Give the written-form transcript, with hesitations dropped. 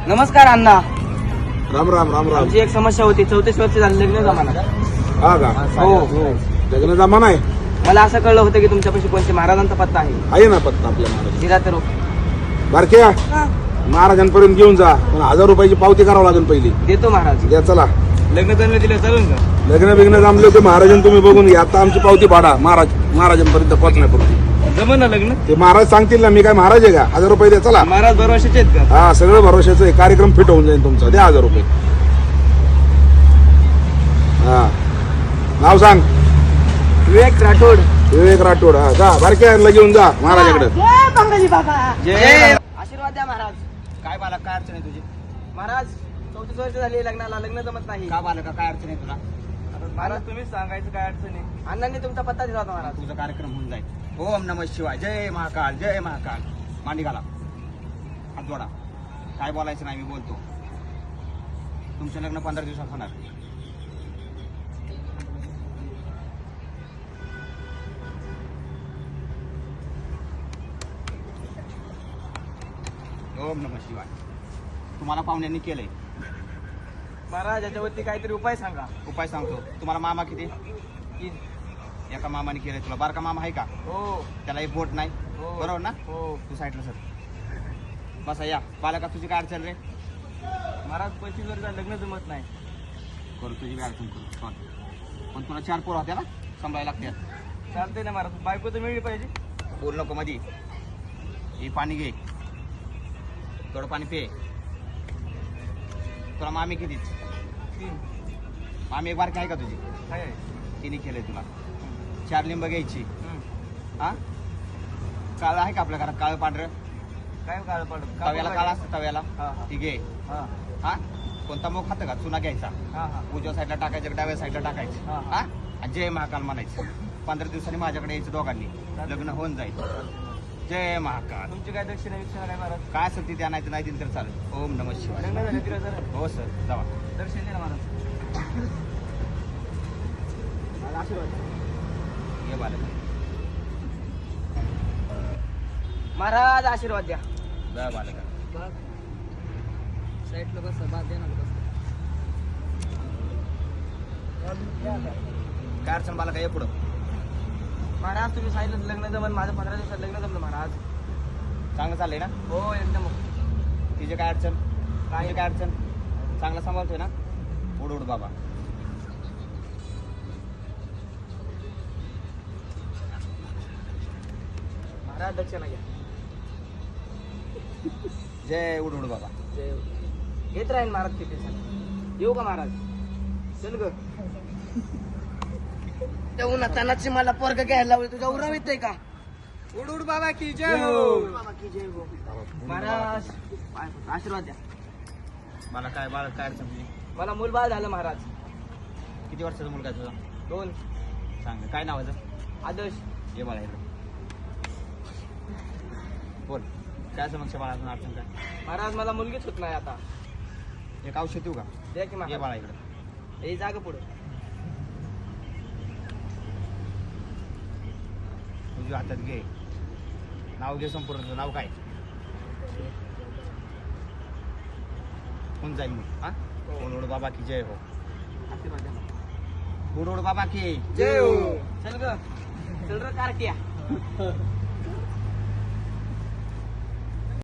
नमस्कार अण्णा. राम राम राम राम. आमची एक समस्या होती. 34 वर्ष झाली लग्न जमाना. हा का? हो. लग्न जमाना आहे. मला असं कळलं होतं की तुमच्यापाशी कोणत्या महाराजांचा पत्ता आहे. ना पत्ता आपल्या महाराज दिला तर बारक्या महाराजांपर्यंत घेऊन जा, पण 1000 रुपयाची पावती करावं लागेल पहिली. देतो महाराज. द्या चला. लग्न जमलं दिलं चालेल का? लग्न बिग्न जमले होते महाराजांनी तुम्ही बघून घ्या. आता आमची पावती पाडा महाराजांपर्यंत पोहोचण्यापूर्वी. जमन ना लग्न? ते महाराज सांगतील ना. मी काय महाराज आहे का? 1000 रुपये द्या चला. महाराज भरवशाचे आहेत का? हा सगळं भरोशाचं आहे. कार्यक्रम फिट होऊन जाईल तुमचा. द्या 1000 रुपये. हा नाव सांग. विवेक राठोड. विवेक राठोड. हा जा बारक्या घेऊन जा महाराजाकडे. जय आशीर्वाद द्या महाराज. काय बालक, काय अडचण आहे तुझी? महाराज 34 वर्ष झाली लग्नाला, लग्न जमत नाही. का बालका काय अडचण आहे तुला? महाराज तुम्हीच सांगायचं काय अडचण आहे. अण्णांनी तुमचा पत्ता दिला होता महाराज. तुझा कार्यक्रम होऊन जाईल. ओम नमः शिवाय. जय महाकाल, जय महाकाल. मांडी घाला, हात जोडा. काय बोलायचं नाही, मी बोलतो. तुमचं लग्न 15 दिवसात होणार. ओम नमः शिवाय. तुम्हाला पाहुण्यांनी केलंय. महाराज याच्यावरती काहीतरी उपाय सांगा. उपाय सांगतो. तुम्हाला मामा किती? एका मामाने केलंय तुला. बारका मामा आहे का? हो. त्याला एक बोट नाही. हो. बरोबर ना? हो. तू साईडला सर. बसा या. बालका तुझी काय अडचण रे? महाराज 25 वर्ष लग्न जमत नाही. करू तुझी काय अडचण करू. सॉरी. पण तुला 4 पोरं होत्या ना, सांभाळायला लागतात. चालतंय ना महाराज. बायको तर मिळली पाहिजे. बोल नको मधी. हे पाणी घे, थोडं पाणी पे. तुला मामी किती? 3 मामी एक बारकी आहे का तुझी? आहे. तिने केलंय तुला. 4 लिंब घ्यायची. हा काळं आहे का आपल्या घरात? काळं पांढरं काय काळ पडत? तव्याला काळा असतं तव्याला. हा, हा. ती घे. हा हा कोणता मोग खातं का? चुना घ्यायचा. हा हा. उजव्या साईडला टाकायचं, डाव्या साईडला टाकायचं. हा. हा आणि जय महाकाल म्हणायचं. 15 दिवसांनी माझ्याकडे यायचं दोघांनी. लग्न होऊन जाईल. जय महाकाल. तुमची काय दक्षिणा विक्षणा काय महाराज? काय असेल ती आणायचं, नाही दिलं तर चालेल. ओम नमः शिवाय. लग्न झालं तिला जरा हो सर जावा. दर्शन द्या ना महाराज. मला आशीर्वाद द्या. ये बालक. महाराज आशीर्वाद द्या. जा बालका. साईडला बस. बाद द्या ना बस. काय अडचण बालका? ये पुढं. महाराज तुम्ही सांगितलं लग्न जमन. माझं 15 दिवसात लग्न जमलं महाराज. चांगलं चाललंय ना? हो एकदम. तिचे काय अडचण? काय काय अडचण? चांगला सांभाळतोय ना? उड उड बाबा. महाराज दक्षिणा घ्या. जय उड उड बाबा. जय. येत राहील महाराज किती दिवसात. येऊ का महाराज? चल ग. त्या उन्हातानाची मला पोरग घ्यायला लावली. तुझ्या उराव येतंय का? उड उड बाबा की जय हो. बाबा की जय हो. महाराज आशीर्वाद द्या. मला काय बालक काय अडचण तुझी? मला मूलबाळ झालं महाराज. किती वर्षाचा मुलगा आहे तुझा? 2. सांग काय नाव आहे? आदर्श. ये बाळा इकडे बोल. काय समक्ष बाळा अडचण काय? महाराज मला मुलगीच होत नाही आता. एक औषध देऊ का? द्या की ये महाराज. बाळा इकडे. हे जाग पुढे. तुझ्या हातात घे. नाव घे संपूर्ण. तुझं नाव काय? होऊन जाईल मग. हा उड उड बाबा की जय हो. आशीर्वाद द्या. उड उड बाबा की जय हो. चल ग. चल रे कार्ट्या.